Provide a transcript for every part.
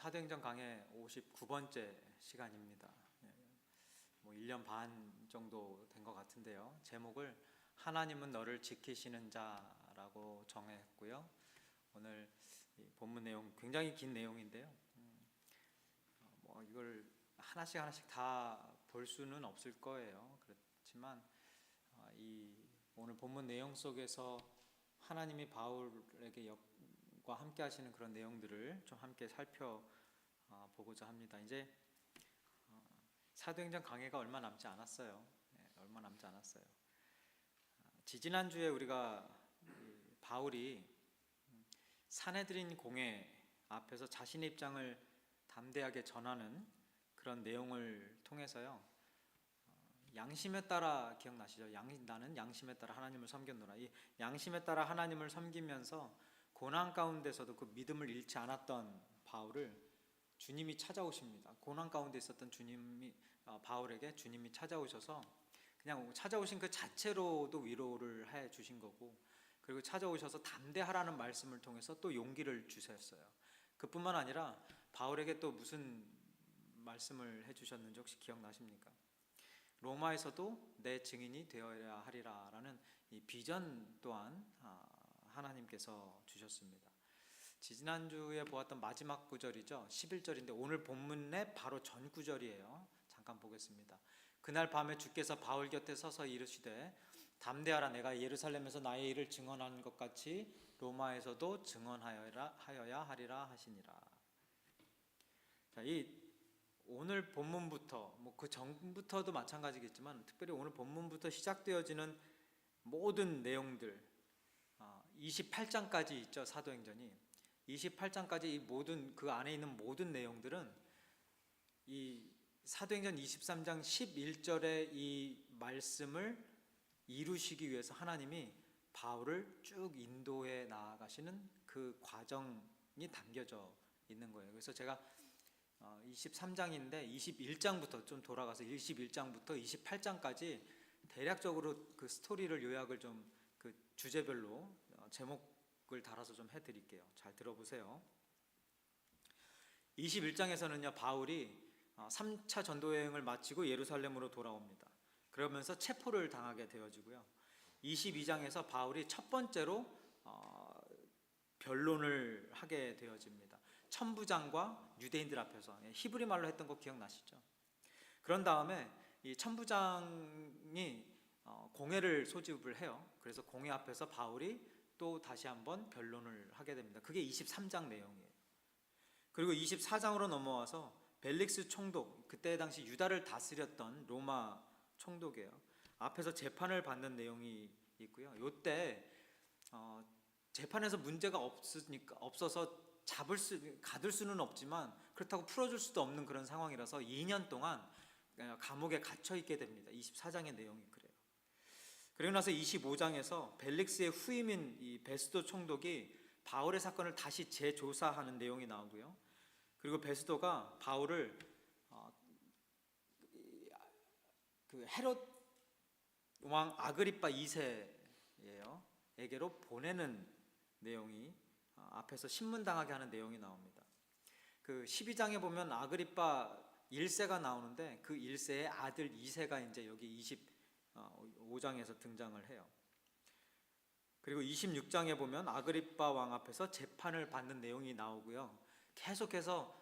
사도행전 강의 59번째 시간입니다. 1년 반 정도 된 것 같은데요. 제목을 하나님은 너를 지키시는 자라고 정했고요. 오늘 본문 내용 굉장히 긴 내용인데요. 이걸 하나씩 다 볼 수는 없을 거예요. 그렇지만 오늘 본문 내용 속에서 하나님이 바울에게 과 함께 하시는 그런 내용들을 좀 함께 살펴보고자 합니다. 이제 사도행전 강해가 얼마 남지 않았어요. 얼마 남지 않았어요. 지지난주에 우리가 바울이 산헤드린 공회 앞에서 자신의 입장을 담대하게 전하는 그런 내용을 통해서요, 양심에 따라, 기억나시죠? 나는 양심에 따라 하나님을 섬겼노라. 이 양심에 따라 하나님을 섬기면서 고난 가운데서도 그 믿음을 잃지 않았던 바울을 주님이 찾아오십니다. 고난 가운데 있었던 바울에게 주님이 찾아오셔서 그냥 찾아오신 그 자체로도 위로를 해 주신 거고, 그리고 찾아오셔서 담대하라는 말씀을 통해서 또 용기를 주셨어요. 그뿐만 아니라 바울에게 또 무슨 말씀을 해 주셨는지 혹시 기억나십니까? 로마에서도 내 증인이 되어야 하리라 라는 이 비전 또한 하나님께서 주셨습니다. 지난주에 보았던 마지막 구절이죠. 11절인데 오늘 본문의 바로 전 구절이에요. 잠깐 보겠습니다. 그날 밤에 주께서 바울 곁에 서서 이르시되 담대하라, 내가 예루살렘에서 나의 일을 증언하는 것 같이 로마에서도 증언하여야 하리라 하시니라. 자, 오늘 본문부터 그 전부터도 마찬가지겠지만 특별히 오늘 본문부터 시작되어지는 모든 내용들, 28장까지 있죠. 사도행전이 28장까지 이 모든 그 안에 있는 모든 내용들은 이 사도행전 23장 11절의 이 말씀을 이루시기 위해서 하나님이 바울을 쭉 인도해 나아가시는 그 과정이 담겨져 있는 거예요. 그래서 제가 23장인데 21장부터 좀 돌아가서 21장부터 28장까지 대략적으로 그 스토리를 요약을 좀 그 주제별로 제목을 달아서 좀 해드릴게요. 잘 들어보세요. 21장에서는요, 바울이 3차 전도 여행을 마치고 예루살렘으로 돌아옵니다. 그러면서 체포를 당하게 되어지고요. 22장에서 바울이 첫 번째로 변론을 하게 되어집니다. 천부장과 유대인들 앞에서, 히브리 말로 했던 거 기억나시죠? 그런 다음에 이 천부장이 공회를 소집을 해요. 그래서 공회 앞에서 바울이 또 다시 한번 변론을 하게 됩니다. 그게 23장 내용이에요. 그리고 24장으로 넘어와서 벨릭스 총독, 그때 당시 유다를 다스렸던 로마 총독이에요. 앞에서 재판을 받는 내용이 있고요. 이때 재판에서 문제가 없어서 가둘 수는 없지만 그렇다고 풀어줄 수도 없는 그런 상황이라서 2년 동안 감옥에 갇혀 있게 됩니다. 24장의 내용이 그래요. 그리고 나서 25장에서 벨릭스의 후임인 이 베스도 총독이 바울의 사건을 다시 재조사하는 내용이 나오고요. 그리고 베스도가 바울을 그 헤롯 왕 아그리빠 2세에게로 보내는 내용이 앞에서 신문당하게 하는 내용이 나옵니다. 그 12장에 보면 아그리빠 1세가 나오는데 그 1세의 아들 2세가 이제 여기 25장에서 등장을 해요. 그리고 26장에 보면 아그리빠 왕 앞에서 재판을 받는 내용이 나오고요. 계속해서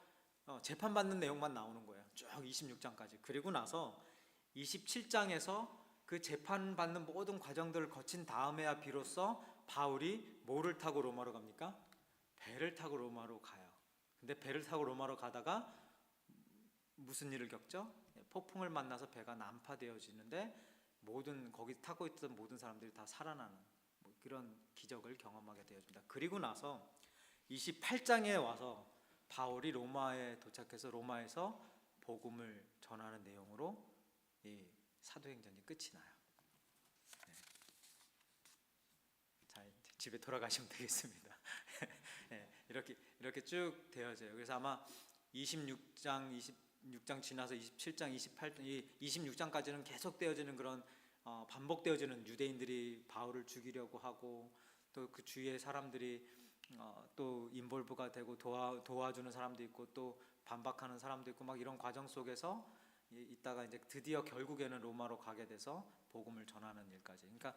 재판받는 내용만 나오는 거예요. 쭉 26장까지. 그리고 나서 27장에서 그 재판받는 모든 과정들을 거친 다음에야 비로소 바울이 뭐를 타고 로마로 갑니까? 배를 타고 로마로 가요. 근데 배를 타고 로마로 가다가 무슨 일을 겪죠? 폭풍을 만나서 배가 난파되어지는데 거기 타고 있던 모든 사람들이 다 살아나는 그런 기적을 경험하게 되어집니다. 그리고 나서 28장에 와서 바울이 로마에 도착해서 로마에서 복음을 전하는 내용으로 이 사도행전이 끝이 나요. 네. 자, 집에 돌아가시면 되겠습니다. 네, 이렇게 쭉 되어져요. 그래서 아마 26장 지나서 27장, 28장, 26장까지는 계속 되어지는 그런 반복되어지는 유대인들이 바울을 죽이려고 하고 또 그 주위의 사람들이 또 인볼브가 되고 도와주는 사람도 있고 또 반박하는 사람도 있고 막 이런 과정 속에서 있다가 이제 드디어 결국에는 로마로 가게 돼서 복음을 전하는 일까지. 그러니까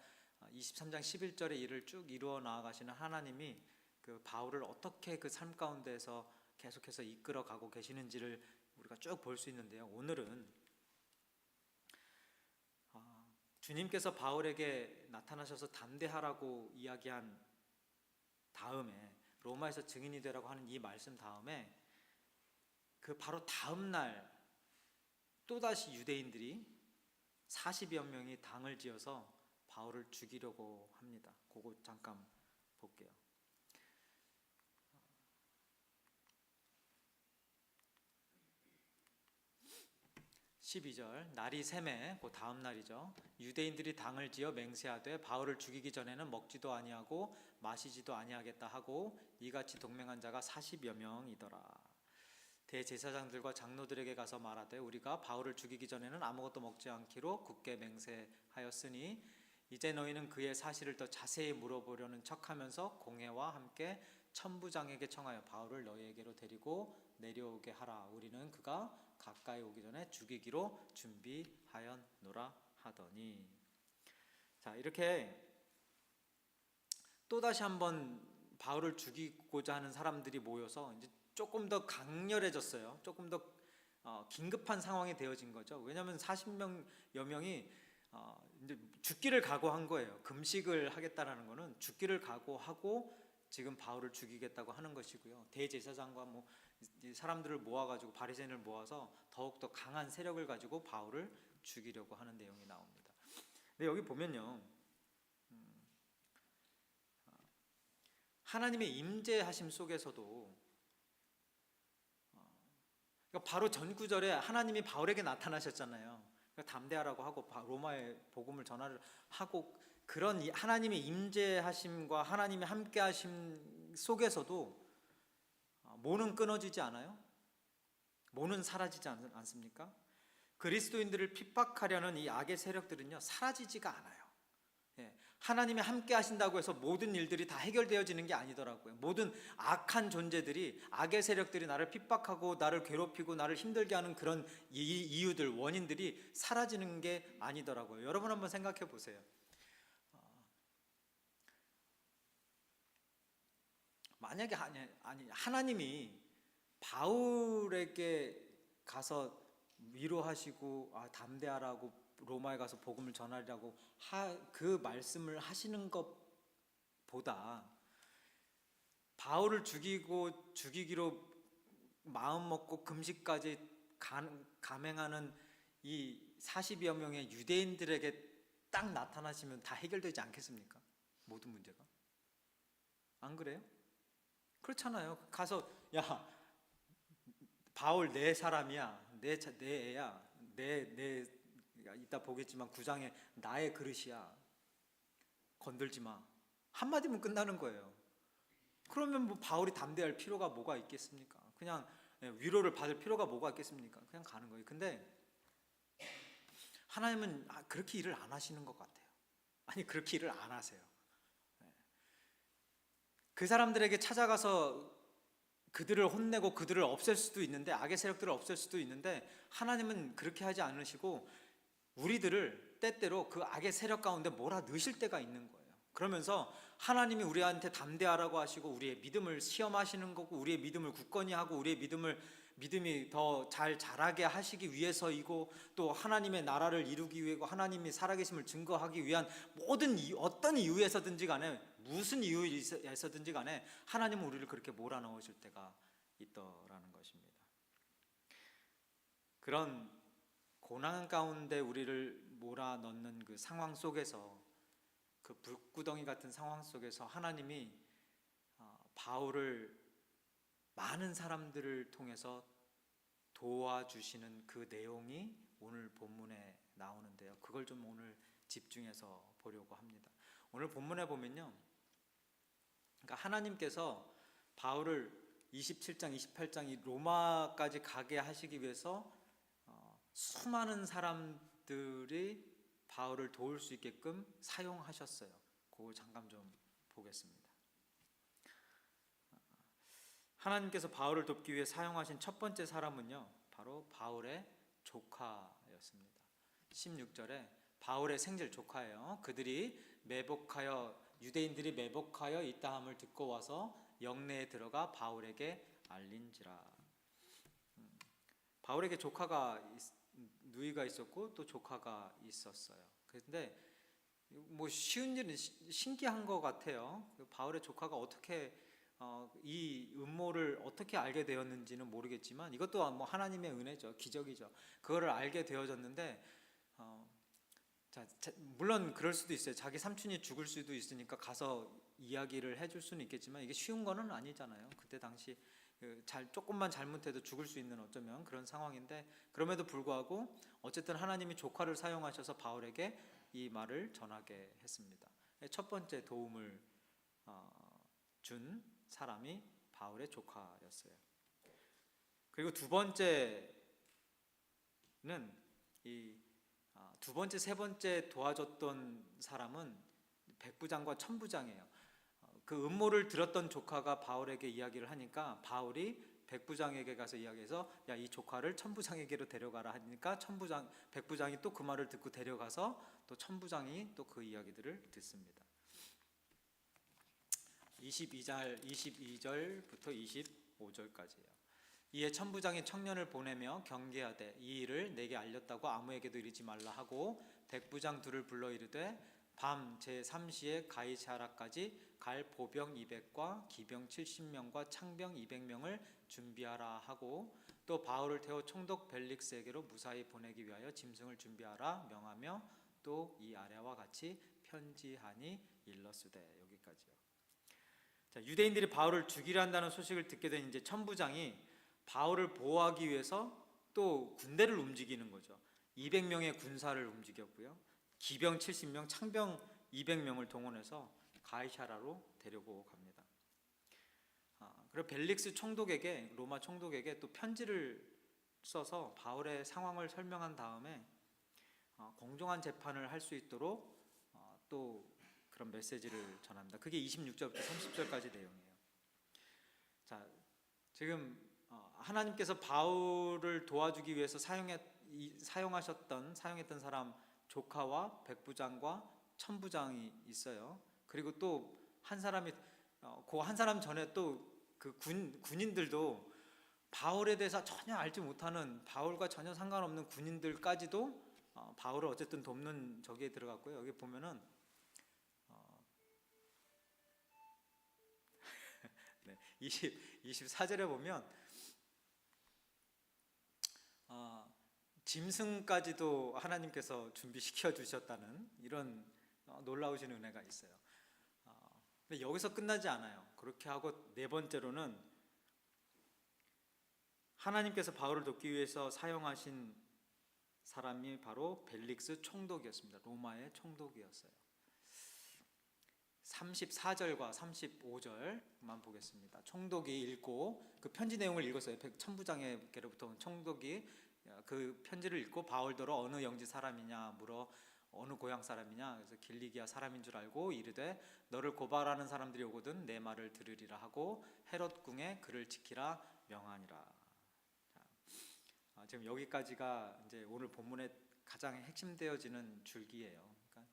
23장 11절의 일을 쭉 이루어 나아가시는 하나님이 그 바울을 어떻게 그 삶 가운데에서 계속해서 이끌어 가고 계시는지를 우리가 쭉 볼 수 있는데요. 오늘은 주님께서 바울에게 나타나셔서 담대하라고 이야기한 다음에 로마에서 증인이 되라고 하는 이 말씀 다음에 그 바로 다음 날 또다시 유대인들이 40여 명이 당을 지어서 바울을 죽이려고 합니다. 그거 잠깐 볼게요. 12절 날이 샘에 그 다음 날이죠. 유대인들이 당을 지어 맹세하되 바울을 죽이기 전에는 먹지도 아니하고 마시지도 아니하겠다 하고 이같이 동맹한 자가 40여 명이더라. 대제사장들과 장로들에게 가서 말하되 우리가 바울을 죽이기 전에는 아무것도 먹지 않기로 굳게 맹세하였으니 이제 너희는 그의 사실을 더 자세히 물어보려는 척하면서 공회와 함께 천부장에게 청하여 바울을 너희에게로 데리고 내려오게 하라. 우리는 그가 가까이 오기 전에 죽이기로 준비하였노라 하더니. 자, 이렇게 또다시 한번 바울을 죽이고자 하는 사람들이 모여서 이제 조금 더 강렬해졌어요. 조금 더 긴급한 상황이 되어진 거죠. 왜냐하면 40여 명이 이제 죽기를 각오한 거예요. 금식을 하겠다라는 거는 죽기를 각오하고 지금 바울을 죽이겠다고 하는 것이고요. 대제사장과 뭐 사람들을 모아가지고 바리새인을 모아서 더욱더 강한 세력을 가지고 바울을 죽이려고 하는 내용이 나옵니다. 근데 여기 보면요, 하나님의 임재하심 속에서도 그러니까 바로 전 구절에 하나님이 바울에게 나타나셨잖아요. 그러니까 담대하라고 하고 로마의 복음을 전하려 하고 그런 하나님의 임재하심과 하나님의 함께하심 속에서도 모는 끊어지지 않아요? 모는 사라지지 않습니까? 그리스도인들을 핍박하려는 이 악의 세력들은요 사라지지가 않아요. 하나님이 함께 하신다고 해서 모든 일들이 다 해결되어지는 게 아니더라고요. 모든 악한 존재들이, 악의 세력들이 나를 핍박하고 나를 괴롭히고 나를 힘들게 하는 그런 이유들, 원인들이 사라지는 게 아니더라고요. 여러분 한번 생각해 보세요. 만약에 하나님이 바울에게 가서 위로하시고 담대하라고 로마에 가서 복음을 전하리라고 그 말씀을 하시는 것보다 바울을 죽이기로 마음 먹고 금식까지 감행하는 이 40여 명의 유대인들에게 딱 나타나시면 다 해결되지 않겠습니까? 모든 문제가. 안 그래요? 그렇잖아요. 가서 야 바울 내 사람이야, 내 애야, 내 이따 보겠지만 9장에 나의 그릇이야, 건들지 마, 한마디면 끝나는 거예요. 그러면 뭐 바울이 담대할 필요가 뭐가 있겠습니까? 그냥 위로를 받을 필요가 뭐가 있겠습니까? 그냥 가는 거예요. 근데 하나님은 그렇게 일을 안 하시는 것 같아요. 아니 그렇게 일을 안 하세요. 그 사람들에게 찾아가서 그들을 혼내고 그들을 없앨 수도 있는데, 악의 세력들을 없앨 수도 있는데, 하나님은 그렇게 하지 않으시고 우리들을 때때로 그 악의 세력 가운데 몰아넣으실 때가 있는 거예요. 그러면서 하나님이 우리한테 담대하라고 하시고 우리의 믿음을 시험하시는 거고, 우리의 믿음을 굳건히 하고 우리의 믿음이 더 잘 자라게 하시기 위해서이고, 또 하나님의 나라를 이루기 위해고 하나님이 살아계심을 증거하기 위한 모든 어떤 이유에서든지 간에, 무슨 이유에서든지 간에 하나님은 우리를 그렇게 몰아넣으실 때가 있더라는 것입니다. 그런 고난 가운데 우리를 몰아넣는 그 상황 속에서, 그 불구덩이 같은 상황 속에서 하나님이 바울을 많은 사람들을 통해서 도와주시는 그 내용이 오늘 본문에 나오는데요. 그걸 좀 오늘 집중해서 보려고 합니다. 오늘 본문에 보면요, 그러니까 하나님께서 바울을 27장, 28장 이 로마까지 가게 하시기 위해서 수많은 사람들이 바울을 도울 수 있게끔 사용하셨어요. 그걸 잠깐 좀 보겠습니다. 하나님께서 바울을 돕기 위해 사용하신 첫 번째 사람은요, 바로 바울의 조카였습니다. 16절에 바울의 생질 조카예요. 그들이 유대인들이 매복하여 있다함을 듣고 와서 영내에 들어가 바울에게 알린지라. 바울에게 누이가 있었고 또 조카가 있었어요. 그런데 뭐 쉬운 일은 신기한 것 같아요. 바울의 조카가 어떻게 이 음모를 어떻게 알게 되었는지는 모르겠지만 이것도 뭐 하나님의 은혜죠, 기적이죠. 그거를 알게 되어졌는데 물론 그럴 수도 있어요. 자기 삼촌이 죽을 수도 있으니까 가서 이야기를 해줄 수는 있겠지만 이게 쉬운 거는 아니잖아요. 그때 당시 조금만 잘못해도 죽을 수 있는 어쩌면 그런 상황인데, 그럼에도 불구하고 어쨌든 하나님이 조카를 사용하셔서 바울에게 이 말을 전하게 했습니다. 첫 번째 도움을 준 사람이 바울의 조카였어요. 그리고 두 번째는 두 번째, 세 번째 도와줬던 사람은 백부장과 천부장이에요. 그 음모를 들었던 조카가 바울에게 이야기를 하니까 바울이 백부장에게 가서 이야기해서 야, 이 조카를 천부장에게로 데려가라 하니까 백부장이 또 그 말을 듣고 데려가서 또 천부장이 또 그 이야기들을 듣습니다. 22절부터 25절까지예요. 이에 천부장이 청년을 보내며 경계하되 이 일을 내게 알렸다고 아무에게도 이르지 말라 하고 백부장 둘을 불러 이르되 밤 제3시에 가이사라까지 갈 보병 200과 기병 70명과 창병 200명을 준비하라 하고 또 바울을 태워 총독 벨릭스에게로 무사히 보내기 위하여 짐승을 준비하라 명하며 또 이 아래와 같이 편지하니 일렀으되. 여기까지요. 자, 유대인들이 바울을 죽이려 한다는 소식을 듣게 된 이제 천부장이 바울을 보호하기 위해서 또 군대를 움직이는 거죠. 200명의 군사를 움직였고요. 기병 70명, 창병 200명을 동원해서 가이사라로 데리고 갑니다. 그리고 벨릭스 총독에게, 로마 총독에게 또 편지를 써서 바울의 상황을 설명한 다음에 공정한 재판을 할 수 있도록 또 그런 메시지를 전합니다. 그게 26절부터 30절까지 내용이에요. 자, 지금 하나님께서 바울을 도와주기 위해서 사용했던 사람 조카와 백부장과 천부장이 있어요. 그리고 또 한 사람이 그 한 사람 전에 또 그 군인들도 바울에 대해서 전혀 알지 못하는, 바울과 전혀 상관없는 군인들까지도 바울을 어쨌든 돕는 저기에 들어갔고요. 여기 보면은 네, 24절에 보면 짐승까지도 하나님께서 준비시켜 주셨다는 이런 놀라우신 은혜가 있어요. 근데 여기서 끝나지 않아요. 그렇게 하고 네 번째로는 하나님께서 바울을 돕기 위해서 사용하신 사람이 바로 벨릭스 총독이었습니다. 로마의 총독이었어요. 34절과 35절만 보겠습니다. 총독이 읽고 그 편지 내용을 읽었어요. 천부장에게로부터 온 총독이 그 편지를 읽고 바울더러 어느 영지 사람이냐 물어 어느 고향 사람이냐, 그래서 길리기아 사람인 줄 알고 이르되 너를 고발하는 사람들이 오거든 내 말을 들으리라 하고 헤롯 궁에 그를 지키라 명하니라. 지금 여기까지가 이제 오늘 본문의 가장 핵심되어지는 줄기예요. 그러니까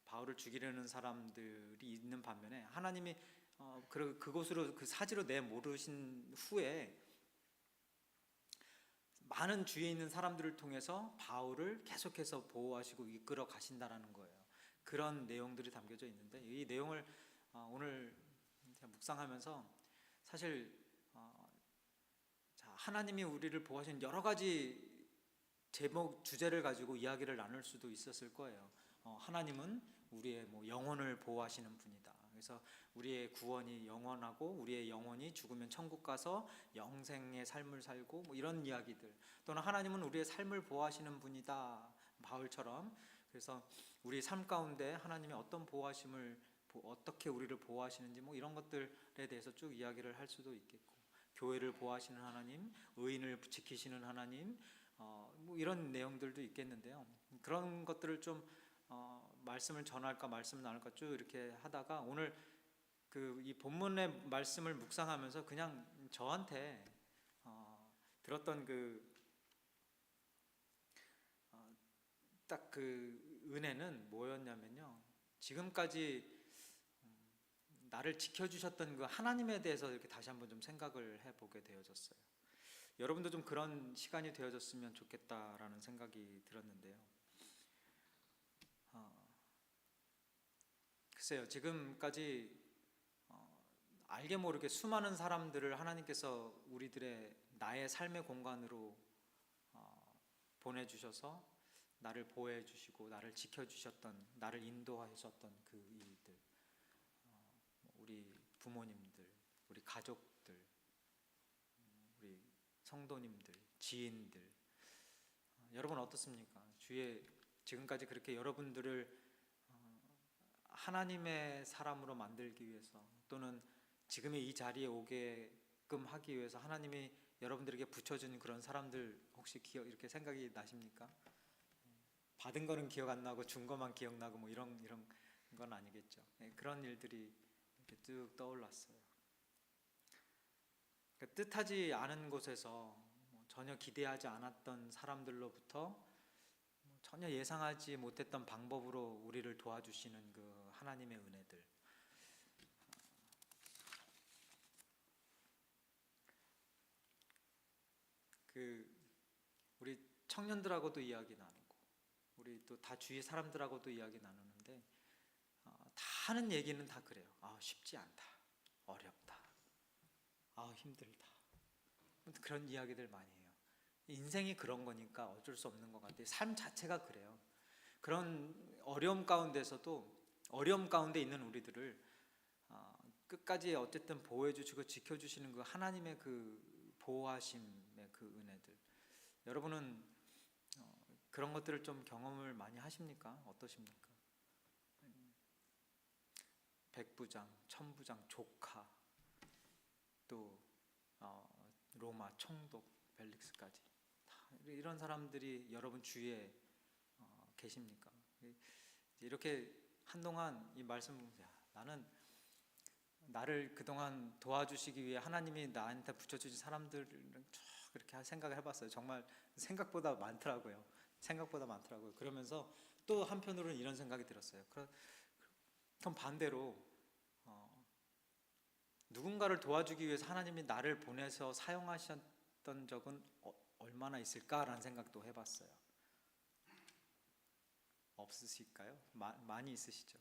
바울을 죽이려는 사람들이 있는 반면에 하나님이 그곳으로 그 사지로 내모르신 후에 많은 주위에 있는 사람들을 통해서 바울을 계속해서 보호하시고 이끌어 가신다라는 거예요. 그런 내용들이 담겨져 있는데 이 내용을 오늘 묵상하면서 사실 하나님이 우리를 보호하신 여러 가지 제목 주제를 가지고 이야기를 나눌 수도 있었을 거예요. 하나님은 우리의 영혼을 보호하시는 분이다. 그래서 우리의 구원이 영원하고 우리의 영혼이 죽으면 천국 가서 영생의 삶을 살고 이런 이야기들, 또는 하나님은 우리의 삶을 보호하시는 분이다, 바울처럼. 그래서 우리 삶 가운데 하나님의 어떤 보호하심을, 어떻게 우리를 보호하시는지 이런 것들에 대해서 쭉 이야기를 할 수도 있겠고, 교회를 보호하시는 하나님, 의인을 지키시는 하나님, 이런 내용들도 있겠는데요. 그런 것들을 좀 말씀을 전할까 말씀을 나눌까 쭉 이렇게 하다가 오늘 이 본문의 말씀을 묵상하면서 그냥 저한테 들었던 딱 그 은혜는 뭐였냐면요. 지금까지 나를 지켜주셨던 그 하나님에 대해서 이렇게 다시 한번 좀 생각을 해보게 되어졌어요. 여러분도 좀 그런 시간이 되어졌으면 좋겠다라는 생각이 들었는데요. 글쎄요, 지금까지 알게 모르게 수많은 사람들을 하나님께서 나의 삶의 공간으로 보내주셔서 나를 보호해 주시고 나를 지켜주셨던, 나를 인도하셨던 그 일들, 우리 부모님들, 우리 가족들, 우리 성도님들, 지인들, 여러분 어떻습니까? 지금까지 그렇게 여러분들을 하나님의 사람으로 만들기 위해서, 또는 지금의 이 자리에 오게끔 하기 위해서 하나님이 여러분들에게 붙여준 그런 사람들 혹시 이렇게 생각이 나십니까? 받은 거는 기억 안 나고 준 것만 기억나고 뭐 이런 건 아니겠죠. 그런 일들이 이렇게 쭉 떠올랐어요. 뜻하지 않은 곳에서 전혀 기대하지 않았던 사람들로부터 전혀 예상하지 못했던 방법으로 우리를 도와주시는 그 하나님의 은혜들, 우리 청년들하고도 이야기 나누고 우리 또 다 주위 사람들하고도 이야기 나누는데 다 하는 얘기는 다 그래요. 쉽지 않다, 어렵다, 힘들다, 그런 이야기들 많이 해요. 인생이 그런 거니까 어쩔 수 없는 것 같아요. 삶 자체가 그래요. 그런 어려움 가운데 있는 우리들을 끝까지 어쨌든 보호해 주시고 지켜주시는 그 하나님의 그 보호하심의 그 은혜들, 여러분은 그런 것들을 좀 경험을 많이 하십니까? 어떠십니까? 백부장, 천부장, 조카, 또 로마 총독 벨릭스까지 다 이런 사람들이 여러분 주위에 계십니까? 이렇게 한동안 이 말씀 보면서 나는 나를 그동안 도와주시기 위해 하나님이 나한테 붙여주신 사람들을 쭉 그렇게 생각을 해봤어요. 정말 생각보다 많더라고요. 그러면서 또 한편으로는 이런 생각이 들었어요. 그럼 반대로 누군가를 도와주기 위해서 하나님이 나를 보내서 사용하셨던 적은 얼마나 있을까라는 생각도 해봤어요. 없으실까요? 많이 있으시죠.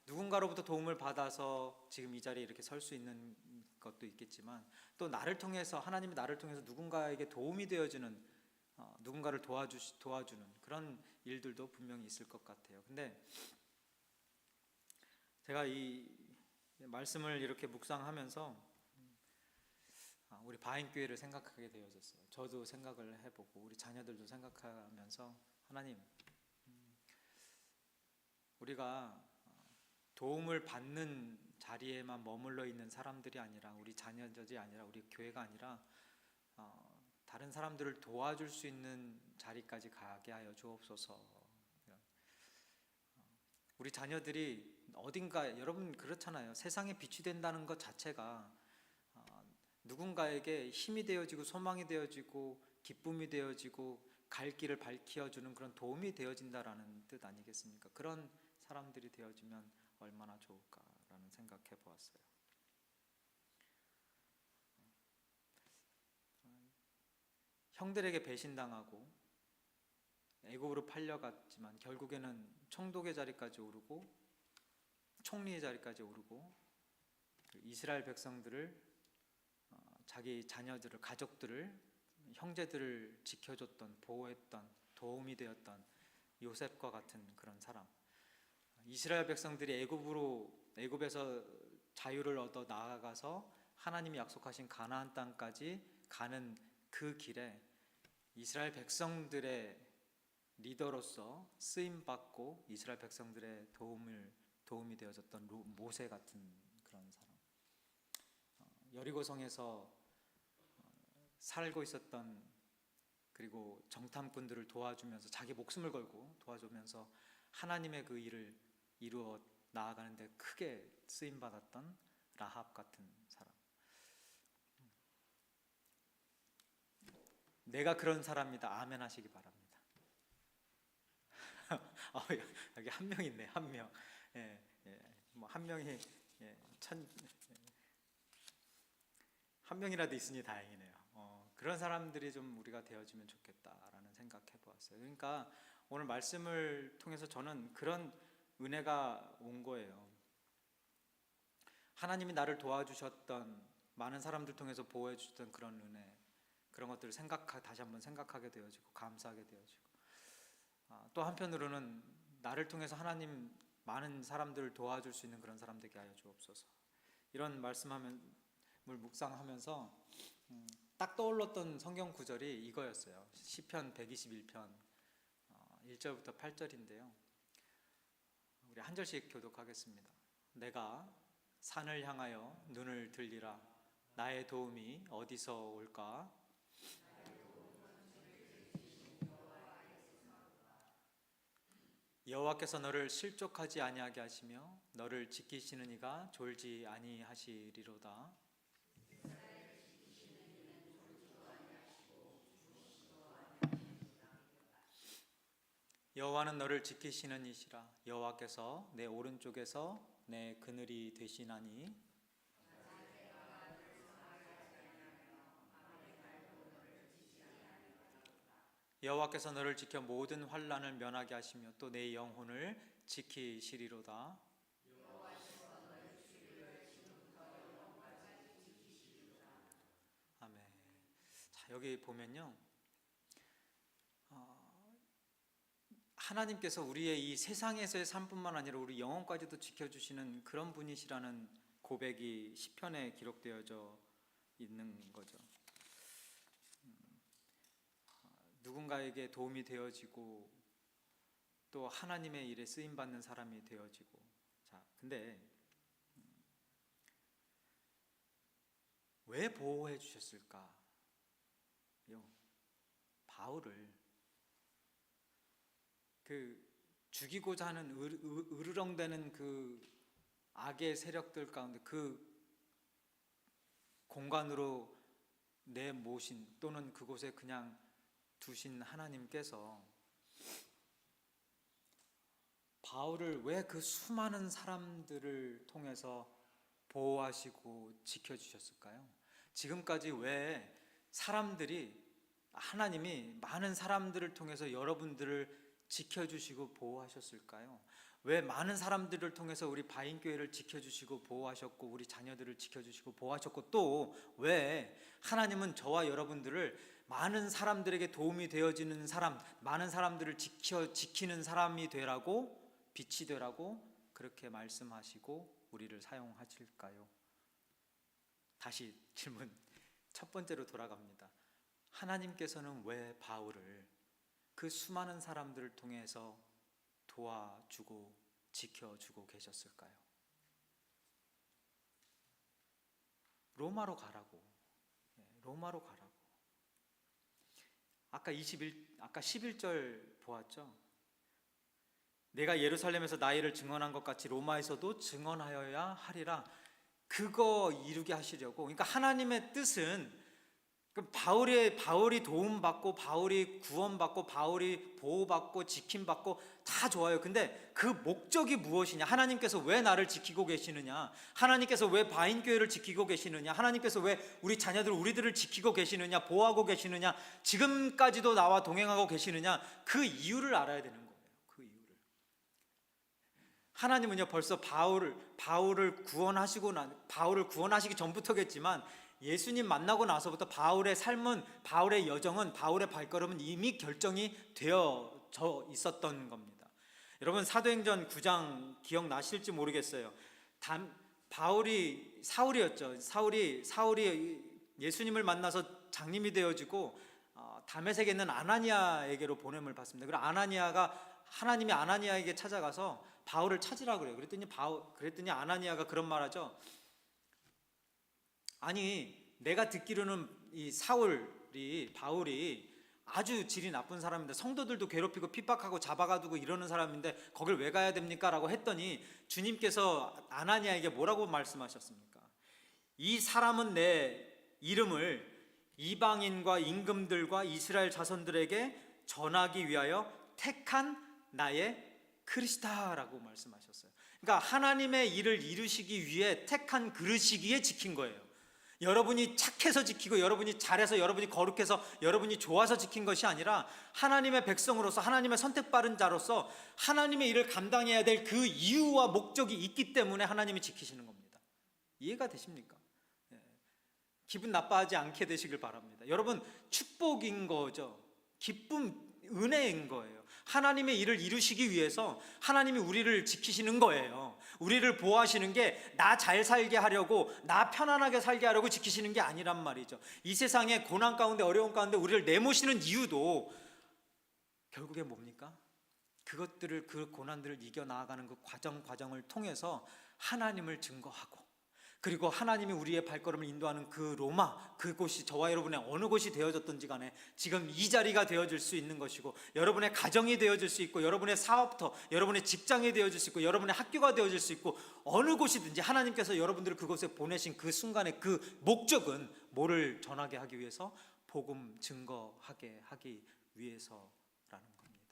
누군가로부터 도움을 받아서 지금 이 자리에 이렇게 설 수 있는 것도 있겠지만, 또 하나님이 나를 통해서 누군가에게 도움이 되어주는, 누군가를 도와주는 그런 일들도 분명히 있을 것 같아요. 근데 제가 이 말씀을 이렇게 묵상하면서 우리 바인교회를 생각하게 되어졌어요. 저도 생각을 해보고 우리 자녀들도 생각하면서, 하나님, 우리가 도움을 받는 자리에만 머물러 있는 사람들이 아니라, 우리 자녀들이 아니라, 우리 교회가 아니라 다른 사람들을 도와줄 수 있는 자리까지 가게 하여 주옵소서. 우리 자녀들이 어딘가, 여러분 그렇잖아요. 세상에 빛이 된다는 것 자체가 누군가에게 힘이 되어지고 소망이 되어지고 기쁨이 되어지고 갈 길을 밝혀주는 그런 도움이 되어진다라는 뜻 아니겠습니까? 그런 사람들이 되어지면 얼마나 좋을까라는 생각해 보았어요. 형들에게 배신당하고 애국으로 팔려갔지만 결국에는 총독의 자리까지 오르고 총리의 자리까지 오르고, 이스라엘 백성들을, 자기 자녀들을, 가족들을, 형제들을 지켜줬던, 보호했던, 도움이 되었던 요셉과 같은 그런 사람, 이스라엘 백성들이 애굽에서 자유를 얻어 나아가서 하나님이 약속하신 가나안 땅까지 가는 그 길에 이스라엘 백성들의 리더로서 쓰임 받고 이스라엘 백성들의 도움이 되어졌던 모세 같은 그런 사람, 여리고성에서 살고 있었던, 그리고 정탐꾼들을 도와주면서 자기 목숨을 걸고 도와주면서 하나님의 그 일을 이루어 나아가는데 크게 쓰임 받았던 라합 같은 사람. 내가 그런 사람이다. 아멘 하시기 바랍니다. 여기 한 명 있네. 한 명. 뭐 한 명이 한 명이라도 있으니 다행이네요. 그런 사람들이 좀 우리가 되어주면 좋겠다라는 생각해 보았어요. 그러니까 오늘 말씀을 통해서 저는 그런 은혜가 온 거예요. 하나님이 나를 도와주셨던, 많은 사람들 통해서 보호해 주셨던 그런 은혜, 그런 것들을 다시 한번 생각하게 되어지고 감사하게 되어지고, 또 한편으로는 나를 통해서 하나님 많은 사람들을 도와줄 수 있는 그런 사람 되게 하여 주옵소서. 이런 말씀을 묵상하면서 딱 떠올랐던 성경 구절이 이거였어요. 시편 121편 1절부터 8절인데요. 우리 한 절씩 교독하겠습니다. 내가 산을 향하여 눈을 들리라. 나의 도움이 어디서 올까? 여호와께서 너를 실족하지 아니하게 하시며 너를 지키시는 이가 졸지 아니하시리로다. 여호와는 너를 지키시는 이시라. 여호와께서 내 오른쪽에서 내 그늘이 되시나니 여호와께서 너를 지켜 모든 환난을 면하게 하시며 또 내 영혼을 지키시리로다. 아멘. 자, 여기 보면요, 하나님께서 우리의 이 세상에서의 삶뿐만 아니라 우리 영혼까지도 지켜주시는 그런 분이시라는 고백이 시편에 기록되어져 있는 거죠. 누군가에게 도움이 되어지고 또 하나님의 일에 쓰임받는 사람이 되어지고. 자, 근데 왜 보호해 주셨을까요? 바울을 죽이고자 하는 으르렁대는 그 악의 세력들 가운데 그 공간으로 내모신, 또는 그곳에 그냥 두신 하나님께서 바울을 왜 그 수많은 사람들을 통해서 보호하시고 지켜주셨을까요? 지금까지 왜 하나님이 많은 사람들을 통해서 여러분들을 지켜주시고 보호하셨을까요? 왜 많은 사람들을 통해서 우리 바인교회를 지켜주시고 보호하셨고 우리 자녀들을 지켜주시고 보호하셨고, 또 왜 하나님은 저와 여러분들을 많은 사람들에게 도움이 되어지는 사람, 많은 사람들을 지키는 사람이 되라고, 빛이 되라고 그렇게 말씀하시고 우리를 사용하실까요? 다시 질문 첫 번째로 돌아갑니다. 하나님께서는 왜 바울을 그 수많은 사람들을 통해서 도와주고 지켜주고 계셨을까요? 로마로 가라고. 아까 11절 보았죠? 내가 예루살렘에서 나이를 증언한 것 같이 로마에서도 증언하여야 하리라. 그거 이루게 하시려고. 그러니까 하나님의 뜻은 바울이 도움받고, 바울이 구원받고, 바울이 보호받고, 지킴받고 다 좋아요. 근데 그 목적이 무엇이냐? 하나님께서 왜 나를 지키고 계시느냐? 하나님께서 왜 바인교회를 지키고 계시느냐? 하나님께서 왜 우리들을 지키고 계시느냐? 보호하고 계시느냐? 지금까지도 나와 동행하고 계시느냐? 그 이유를 알아야 되는 거예요. 그 이유를. 하나님은요, 벌써 바울을 구원하시기 전부터겠지만 예수님 만나고 나서부터 바울의 삶은, 바울의 여정은, 바울의 발걸음은 이미 결정이 되어져 있었던 겁니다. 여러분, 사도행전 9장 기억나실지 모르겠어요. 바울이 사울이었죠. 사울이 예수님을 만나서 장님이 되어지고 다메섹에 있는 아나니아에게로 보냄을 받습니다. 그리고 하나님이 아나니아에게 찾아가서 바울을 찾으라고 그래요. 그랬더니 아나니아가 그런 말하죠. 아니, 내가 듣기로는 이 바울이 아주 질이 나쁜 사람인데 성도들도 괴롭히고 핍박하고 잡아가두고 이러는 사람인데 거길 왜 가야 됩니까? 라고 했더니 주님께서 아나니아에게 뭐라고 말씀하셨습니까? 이 사람은 내 이름을 이방인과 임금들과 이스라엘 자손들에게 전하기 위하여 택한 나의 그릇이다라고 말씀하셨어요. 그러니까 하나님의 일을 이루시기 위해 택한 그릇이기에 지킨 거예요. 여러분이 착해서 지키고 여러분이 잘해서 여러분이 거룩해서 여러분이 좋아서 지킨 것이 아니라 하나님의 백성으로서 하나님의 선택받은 자로서 하나님의 일을 감당해야 될 그 이유와 목적이 있기 때문에 하나님이 지키시는 겁니다. 이해가 되십니까? 기분 나빠하지 않게 되시길 바랍니다. 여러분, 축복인 거죠. 기쁨, 은혜인 거예요. 하나님의 일을 이루시기 위해서 하나님이 우리를 지키시는 거예요. 우리를 보호하시는 게 나 잘 살게 하려고, 나 편안하게 살게 하려고 지키시는 게 아니란 말이죠. 이 세상의 고난 가운데, 어려움 가운데 우리를 내모시는 이유도 결국에 뭡니까? 그것들을, 그 고난들을 이겨 나아가는 그 과정을 통해서 하나님을 증거하고, 그리고 하나님이 우리의 발걸음을 인도하는 그 로마, 그곳이 저와 여러분의 어느 곳이 되어졌든지 간에 지금 이 자리가 되어질 수 있는 것이고, 여러분의 가정이 되어질 수 있고, 여러분의 사업터, 여러분의 직장이 되어질 수 있고, 여러분의 학교가 되어질 수 있고, 어느 곳이든지 하나님께서 여러분들을 그곳에 보내신 그 순간의 그 목적은 뭐를 전하게 하기 위해서? 복음 증거하게 하기 위해서라는 겁니다.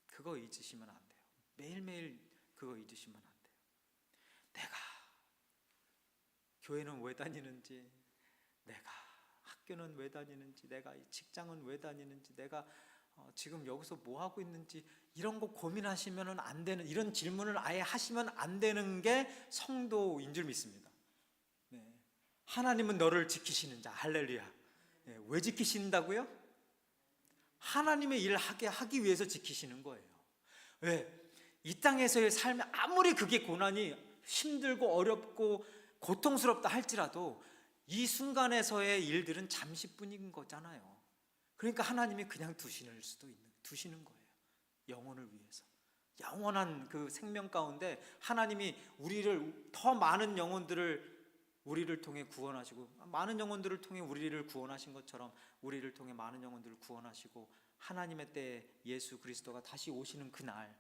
그거 잊으시면 안 돼요. 매일매일 그거 잊으시면 안 돼요. 내가 교회는 왜 다니는지, 내가 학교는 왜 다니는지, 내가 직장은 왜 다니는지, 내가 지금 여기서 뭐 하고 있는지, 이런 거 고민하시면 안 되는, 이런 질문을 아예 하시면 안 되는 게 성도인 줄 믿습니다. 네. 하나님은 너를 지키시는 자, 할렐루야. 네. 왜 지키신다고요? 하나님의 일을 하기 위해서 지키시는 거예요. 왜? 이 땅에서의 삶이 아무리 그게 고난이 힘들고 어렵고 고통스럽다 할지라도 이 순간에서의 일들은 잠시뿐인 거잖아요. 그러니까 하나님이 그냥 두시는 거예요. 영혼을 위해서. 영원한 그 생명 가운데 하나님이 우리를, 더 많은 영혼들을 우리를 통해 구원하시고, 많은 영혼들을 통해 우리를 구원하신 것처럼 우리를 통해 많은 영혼들을 구원하시고, 하나님의 때에 예수 그리스도가 다시 오시는 그날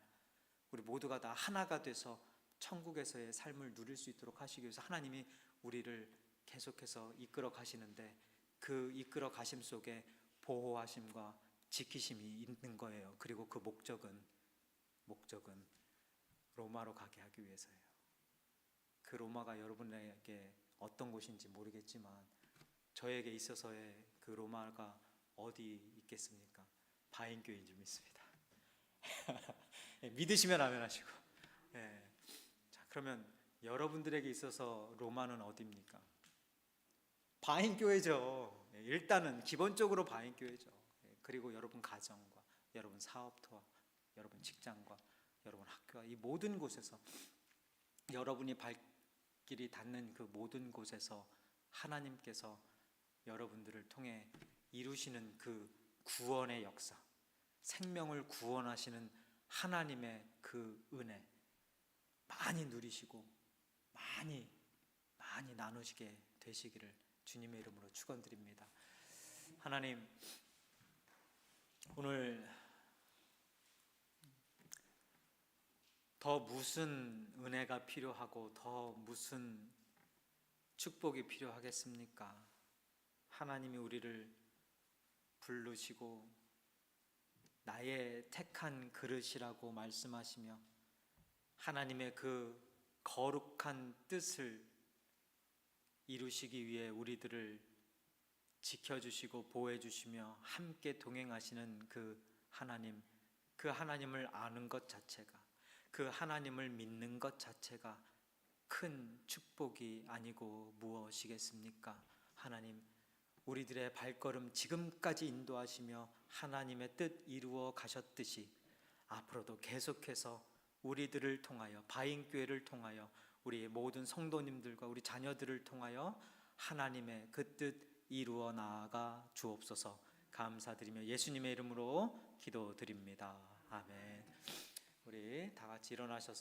우리 모두가 다 하나가 돼서 천국에서의 삶을 누릴 수 있도록 하시기 위해서 하나님이 우리를 계속해서 이끌어 가시는데, 그 이끌어 가심 속에 보호하심과 지키심이 있는 거예요. 그리고 그 목적은 로마로 가게 하기 위해서예요. 그 로마가 여러분에게 어떤 곳인지 모르겠지만 저에게 있어서의 그 로마가 어디 있겠습니까? 바인교회인 줄 믿습니다. 믿으시면 아멘 하시고. 네. 자, 그러면 여러분들에게 있어서 로마는 어디입니까? 바인교회죠. 일단은 기본적으로 바인교회죠. 그리고 여러분 가정과 여러분 사업터와 여러분 직장과 여러분 학교와 이 모든 곳에서, 여러분이 발길이 닿는 그 모든 곳에서 하나님께서 여러분들을 통해 이루시는 그 구원의 역사, 생명을 구원하시는 하나님의 그 은혜 많이 누리시고 많이 나누시게 되시기를 주님의 이름으로 축원드립니다. 하나님, 오늘 더 무슨 은혜가 필요하고 더 무슨 축복이 필요하겠습니까? 하나님이 우리를 부르시고 나의 택한 그릇이라고 말씀하시며 하나님의 그 거룩한 뜻을 이루시기 위해 우리들을 지켜주시고 보호해주시며 함께 동행하시는 그 하나님을 아는 것 자체가, 그 하나님을 믿는 것 자체가 큰 축복이 아니고 무엇이겠습니까? 하나님, 우리들의 발걸음 지금까지 인도하시며 하나님의 뜻 이루어 가셨듯이 앞으로도 계속해서 우리들을 통하여, 바인교회를 통하여, 우리의 모든 성도님들과 우리 자녀들을 통하여 하나님의 그 뜻 이루어 나아가 주옵소서. 감사드리며 예수님의 이름으로 기도드립니다. 아멘. 우리 다 같이 일어나셔서